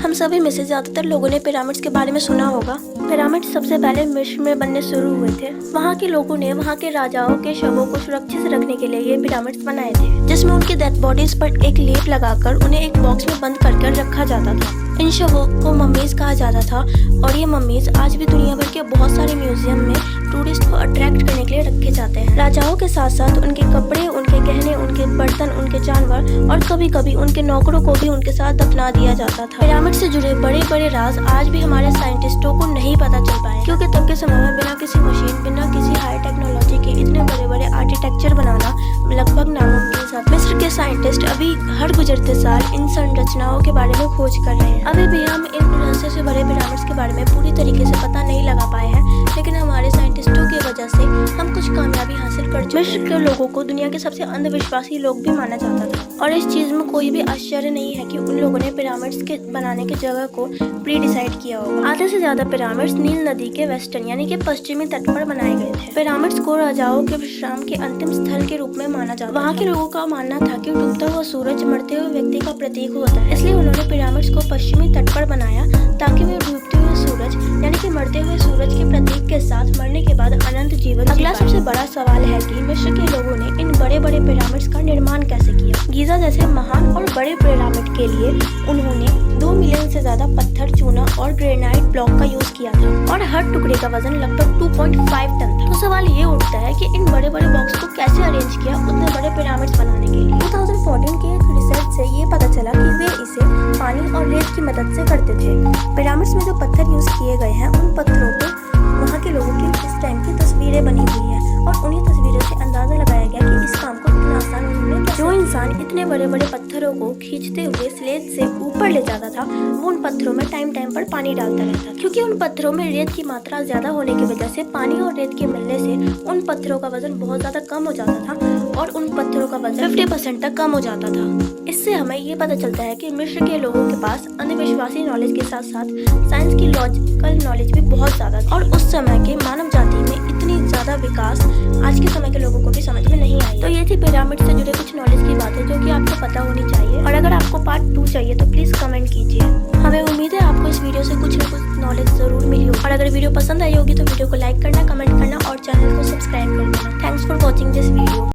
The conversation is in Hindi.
हम सभी में से ज्यादातर लोगों ने पिरामिड्स के बारे में सुना होगा। पिरामिड सबसे पहले मिस्र में बनने शुरू हुए थे। वहाँ के लोगों ने वहाँ के राजाओं के शवों को सुरक्षित रखने के लिए ये पिरामिड्स बनाए थे, जिसमें उनकी डेड बॉडीज पर एक लेप लगाकर उन्हें एक बॉक्स में बंद कर रखा जाता था। इन शवों को मम्मीज कहा जाता था और ये मम्मीज आज भी दुनिया भर के बहुत सारे म्यूजियम में टूरिस्ट को अट्रैक्ट करने के लिए रखे जाते हैं। राजाओं के साथ साथ उनके कपड़े, उनके गहने, उनके बर्तन, उनके जानवर और कभी कभी उनके नौकरों को भी उनके साथ दफना दिया जाता था। पिरामिड से जुड़े बड़े बड़े राज आज भी हमारे साइंटिस्टों को नहीं पता चल पाए, क्योंकि तब के समय में बिना किसी मशीन, बिना किसी हाई टेक्नोलॉजी के इतने बड़े बड़े आर्किटेक्चर बनाना लगभग नामुमकिन था। मिस्र के साइंटिस्ट अभी हर गुजरते साल इन संरचनाओं के बारे में खोज कर रहे हैं। अभी भी हम इन रहस्य से भरे पिरामिड्स के बारे में पूरी तरीके से पता नहीं लगा पाए हैं, लेकिन हमारे साइंटिस्टों की वजह से हम कुछ कामयाबी हासिल कर चुके हैं। मिस्र के लोगों को दुनिया के सबसे अंधविश्वासी लोग भी माना जाता था, और इस चीज में कोई भी आश्चर्य नहीं है कि उन लोगों ने पिरामिड्स के बनाने की जगह को प्री डिसाइड किया होगा। आधे से ज्यादा पिरामिड्स नील नदी के वेस्टर्न यानी कि पश्चिमी तट पर बनाए गए थे। पिरामिड्स को राजाओं के विश्राम के अंतिम स्थल के रूप में माना जाता था। वहाँ के लोगों का मानना था कि डूबता हुआ सूरज मरते हुए व्यक्ति का प्रतीक होता है, इसलिए उन्होंने पिरामिड्स को पश्चिमी तट पर बनाया ताकि वे डूबते हुए सूरज यानी कि मरते हुए सूरज के प्रतीक के साथ मरने के बाद अनंत जीवन। अगला सबसे बड़ा सवाल है कि मिस्र के लोगों ने इन बड़े बड़े पिरामिड्स का निर्माण कैसे किया। गीजा जैसे महान और बड़े पिरामिड के लिए उन्होंने 2 मिलियन से ज्यादा पत्थर, चूना और ग्रेनाइट ब्लॉक का यूज किया था, और हर टुकड़े का वजन लगभग 2.5 टन था। तो सवाल ये उठता है कि इन बड़े बड़े बॉक्स को कैसे अरेंज किया उतने बड़े पिरामिड्स बनाने के लिए। 2014 के एक रिसर्च से ये पता चला कि वे इसे पानी और रेत की मदद से करते थे। पिरामिड्स में जो पत्थर यूज किए गए हैं उन पत्थरों पे वहाँ के लोगों की उस टाइम की तस्वीरें बनी हुई है, और उन्हीं तस्वीरों से अंदाजा लगाया गया कि इस काम को इतना आसान उन्होंने कैसे। जो इंसान इतने बड़े बड़े पत्थरों को खींचते हुए स्लेज से ऊपर ले जाता था, वो उन पत्थरों में टाइम टाइम पर पानी डालता रहता, क्योंकि उन पत्थरों में रेत की मात्रा ज्यादा होने की वजह से पानी और रेत के मिलने से उन पत्थरों का वजन बहुत ज्यादा कम हो जाता था, और उन पत्थरों का वजन 50% तक कम हो जाता था। इससे हमें ये पता चलता है कि मिस्र के लोगों के पास अंधविश्वासी नॉलेज के साथ साथ साइंस की लॉजिकल नॉलेज भी बहुत ज्यादा था, और उस समय के मानव जाति में इतनी ज्यादा विकास आज के समय के लोगों को भी समझ में नहीं आई। तो ये थी पिरामिड से जुड़े कुछ नॉलेज की बातें जो कि आपको पता होनी चाहिए, और अगर आपको पार्ट 2 चाहिए तो प्लीज कमेंट कीजिए। हमें उम्मीद है आपको इस वीडियो से कुछ न कुछ नॉलेज जरूर मिली हो, और अगर वीडियो पसंद आई होगी तो वीडियो को लाइक करना, कमेंट करना और चैनल को सब्सक्राइब कर देना। Thanks for watching this video.